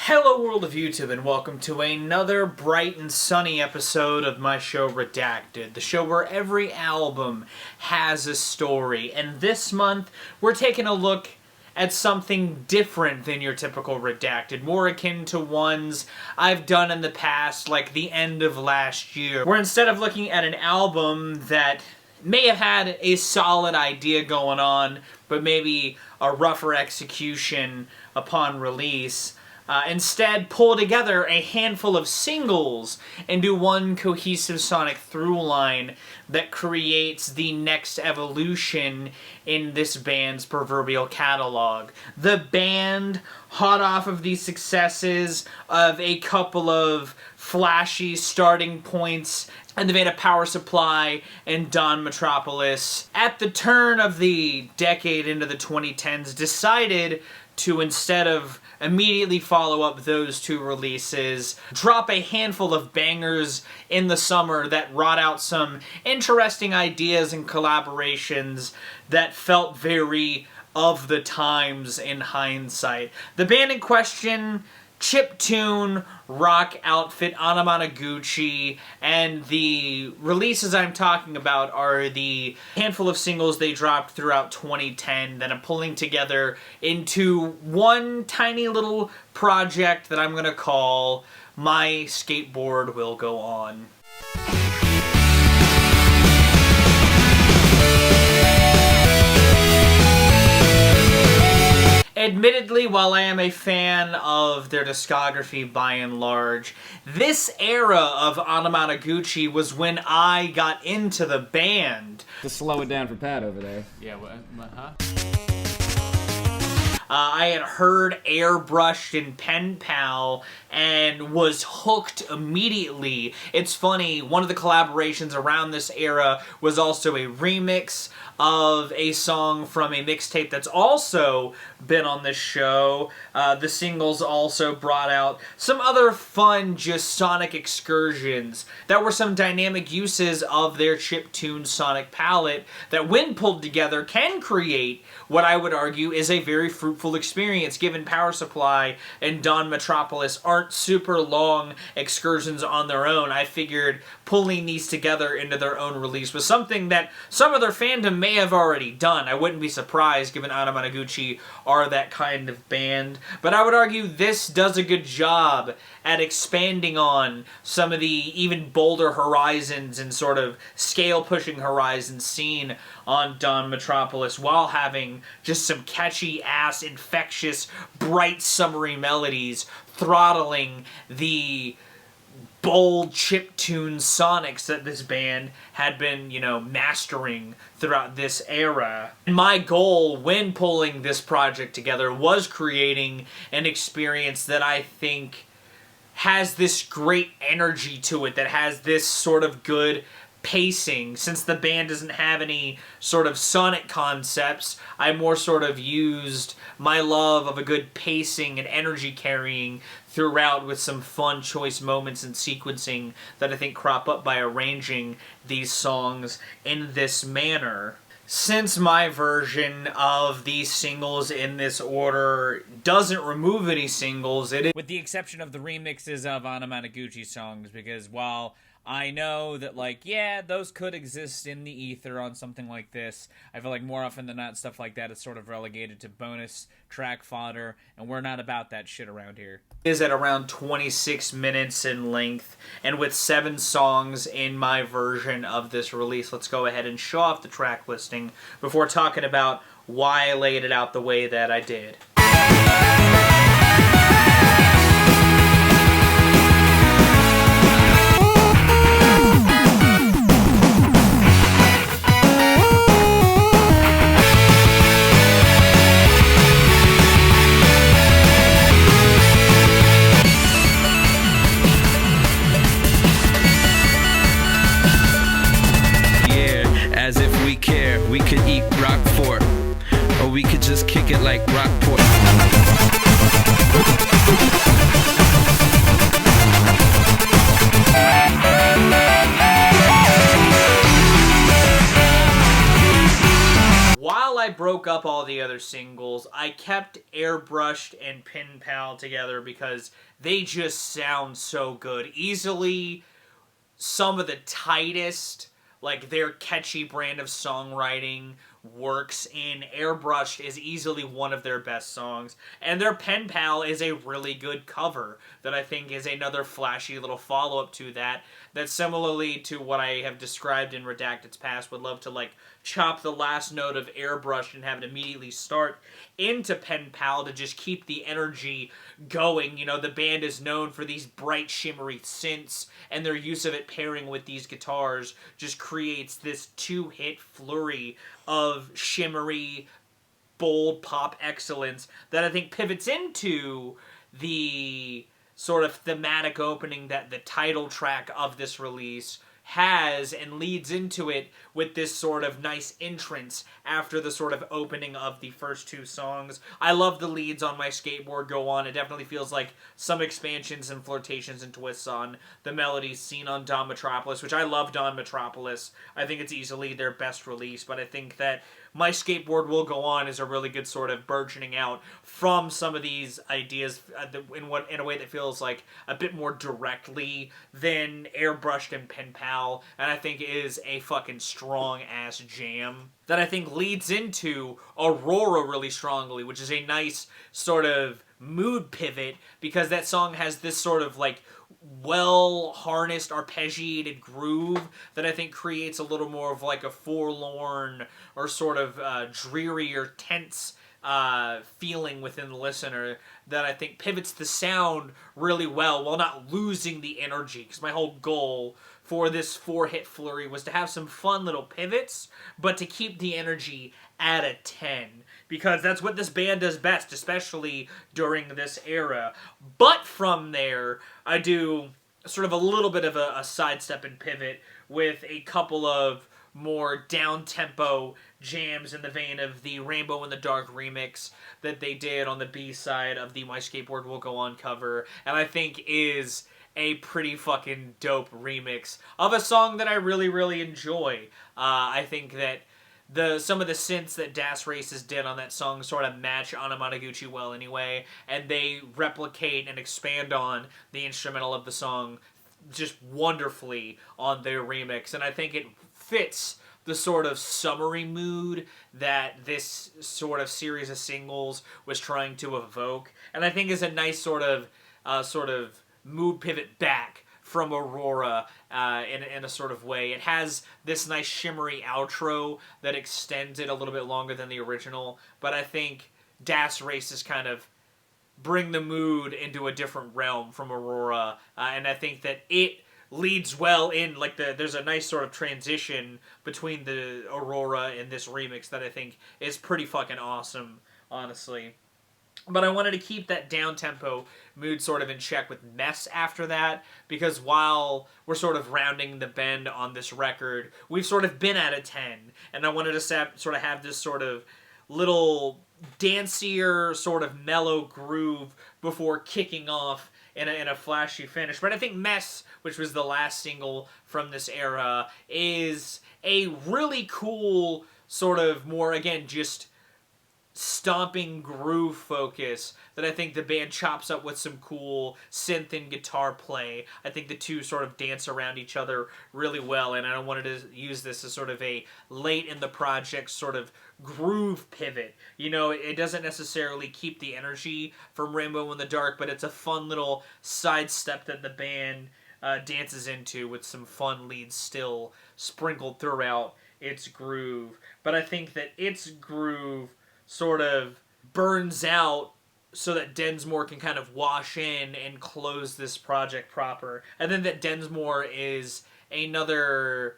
Hello world of YouTube and welcome to another bright and sunny episode of my show Redacted, the show where every album has a story, and this month we're taking a look at something different than your typical Redacted, more akin to ones I've done in the past, like the end of last year, where instead of looking at an album that may have had a solid idea going on, but maybe a rougher execution upon release, instead pull together a handful of singles and do one cohesive sonic through line that creates the next evolution in this band's proverbial catalog. The band, hot off of the successes of a couple of flashy starting points and the band of Power Supply and Don Metropolis, at the turn of the decade into the 2010s, decided to, instead of immediately follow up those two releases, drop a handful of bangers in the summer that wrought out some interesting ideas and collaborations that felt very of the times in hindsight. The band in question, chiptune rock outfit Anamanaguchi, and the releases I'm talking about are the handful of singles they dropped throughout 2010 that I'm pulling together into one tiny little project that I'm going to call My Skateboard Will Go On. Admittedly, while I am a fan of their discography by and large, this era of Anamanaguchi was when I got into the band. Just slow it down for Pat over there. Yeah, huh? I had heard Airbrushed and Penpal and was hooked immediately. It's funny, one of the collaborations around this era was also a remix of a song from a mixtape that's also been on this show. The singles also brought out some other fun, just sonic excursions that were some dynamic uses of their chiptune sonic palette that, when pulled together, can create what I would argue is a very fruitful experience, given Power Supply and Don Metropolis aren't super long excursions on their own. I figured pulling these together into their own release was something that some of their fandom may have already done. I wouldn't be surprised, given Anamanaguchi are that kind of band. But I would argue this does a good job at expanding on some of the even bolder horizons and sort of scale-pushing horizons seen on Don Metropolis, while having just some catchy-ass, infectious, bright, summery melodies throttling the bold chiptune sonics that this band had been, mastering throughout this era. And my goal when pulling this project together was creating an experience that I think has this great energy to it, that has this sort of good pacing. Since the band doesn't have any sort of sonic concepts, I more sort of used my love of a good pacing and energy carrying throughout, with some fun choice moments and sequencing that I think crop up by arranging these songs in this manner. Since my version of these singles in this order doesn't remove any singles, it is, with the exception of the remixes of Anamanaguchi songs, because while I know that, those could exist in the ether on something like this, I feel like more often than not, stuff like that is sort of relegated to bonus track fodder, and we're not about that shit around here. It is at around 26 minutes in length, and with 7 songs in my version of this release, let's go ahead and show off the track listing before talking about why I laid it out the way that I did. As if we care, we could eat Rockport, or we could just kick it like Rockport. broke up all the other singles. I kept Airbrushed and Penpal together because they just sound so good. Easily some of the tightest, like, their catchy brand of songwriting works in. Airbrushed is easily one of their best songs, and their Penpal is a really good cover that I think is another flashy little follow-up to that similarly to what I have described in Redacted's past would love to, like, chop the last note of Airbrushed and have it immediately start into Penpal to just keep the energy going. You know, the band is known for these bright, shimmery synths, and their use of it pairing with these guitars just creates this two-hit flurry of shimmery, bold pop excellence that I think pivots into the sort of thematic opening that the title track of this release has, and leads into it with this sort of nice entrance after the sort of opening of the first two songs. I love the leads on My Skateboard Go On. It definitely feels like some expansions and flirtations and twists on the melodies seen on Don Metropolis, which I love Don Metropolis. I think it's easily their best release, but I think that My Skateboard Will Go On is a really good sort of burgeoning out from some of these ideas in a way that feels like a bit more directly than Airbrushed and Penpal, and I think is a fucking strong-ass jam that I think leads into Aurora really strongly, which is a nice sort of mood pivot, because that song has this sort of, like, well-harnessed, arpeggiated groove that I think creates a little more of, like, a forlorn or sort of dreary or tense feeling within the listener that I think pivots the sound really well while not losing the energy, because my whole goal for this 4-hit flurry was to have some fun little pivots, but to keep the energy at a 10, because that's what this band does best, especially during this era. But from there, I do sort of a little bit of a sidestep and pivot with a couple of more down-tempo jams in the vein of the Rainbow in the Dark remix that they did on the B-side of the My Skateboard Will Go On cover, and I think is a pretty fucking dope remix of a song that I really, really enjoy. I think that some of the synths that Das Races did on that song sort of match Anamanaguchi well anyway, and they replicate and expand on the instrumental of the song just wonderfully on their remix, and I think it fits the sort of summery mood that this sort of series of singles was trying to evoke, and I think is a nice sort of mood pivot back from Aurora in a sort of way. It has this nice shimmery outro that extends it a little bit longer than the original, but I think Das Races kind of bring the mood into a different realm from Aurora, and I think that it leads well in, like, there's a nice sort of transition between the Aurora and this remix that I think is pretty fucking awesome, honestly. But I wanted to keep that down-tempo mood sort of in check with Mess after that, because while we're sort of rounding the bend on this record, we've sort of been at a 10, and I wanted to sort of have this sort of little dancier, sort of mellow groove before kicking off in a flashy finish. But I think Mess, which was the last single from this era, is a really cool sort of more, again, just stomping groove focus that I think the band chops up with some cool synth and guitar play. I think the two sort of dance around each other really well, and I wanted to use this as sort of a late in the project sort of groove pivot. You know, it doesn't necessarily keep the energy from Rainbow in the Dark, but it's a fun little sidestep that the band dances into with some fun leads still sprinkled throughout its groove. But I think that its groove sort of burns out so that Densmore can kind of wash in and close this project proper. And then that Densmore is another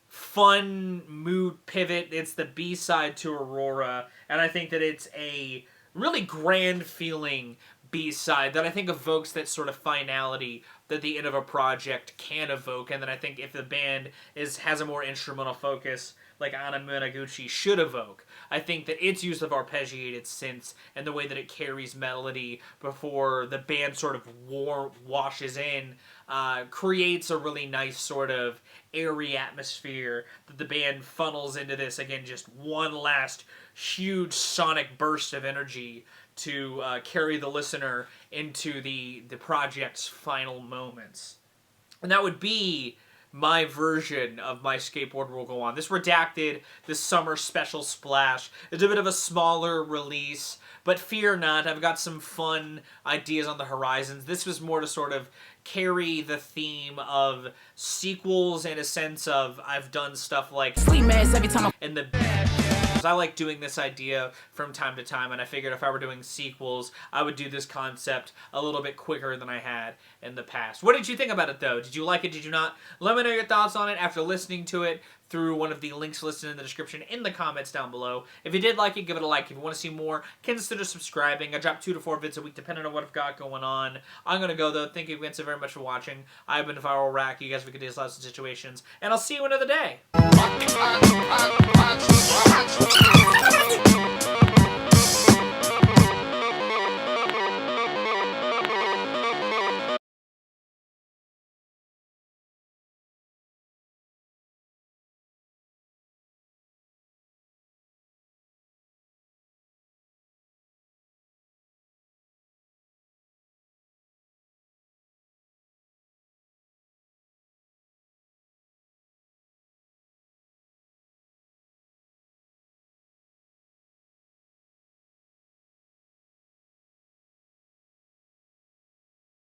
fun mood pivot. It's the B-side to Aurora, and I think that it's a really grand feeling B-side that I think evokes that sort of finality that the end of a project can evoke, and then I think if the band has a more instrumental focus, like Anamanaguchi should evoke. I think that its use of arpeggiated synths and the way that it carries melody before the band sort of washes in creates a really nice sort of airy atmosphere that the band funnels into this, again, just one last huge sonic burst of energy to carry the listener into the project's final moments. And that would be my version of My Skateboard Will Go On. This Redacted, this summer special splash, it's a bit of a smaller release, but fear not, I've got some fun ideas on the horizons. This was more to sort of carry the theme of sequels in a sense of I've done stuff like Sleep mess every time in the... I like doing this idea from time to time, and I figured if I were doing sequels, I would do this concept a little bit quicker than I had in the past. What did you think about it, though? Did you like it? Did you not? Let me know your thoughts on it after listening to it through one of the links listed in the description in the comments down below. If you did like it, give it a like. If you want to see more, consider subscribing. I drop 2 to 4 vids a week, depending on what I've got going on. I'm going to go, though. Thank you again so very much for watching. I've been Viral Rack. You guys have a good day's lots of situations, and I'll see you another day.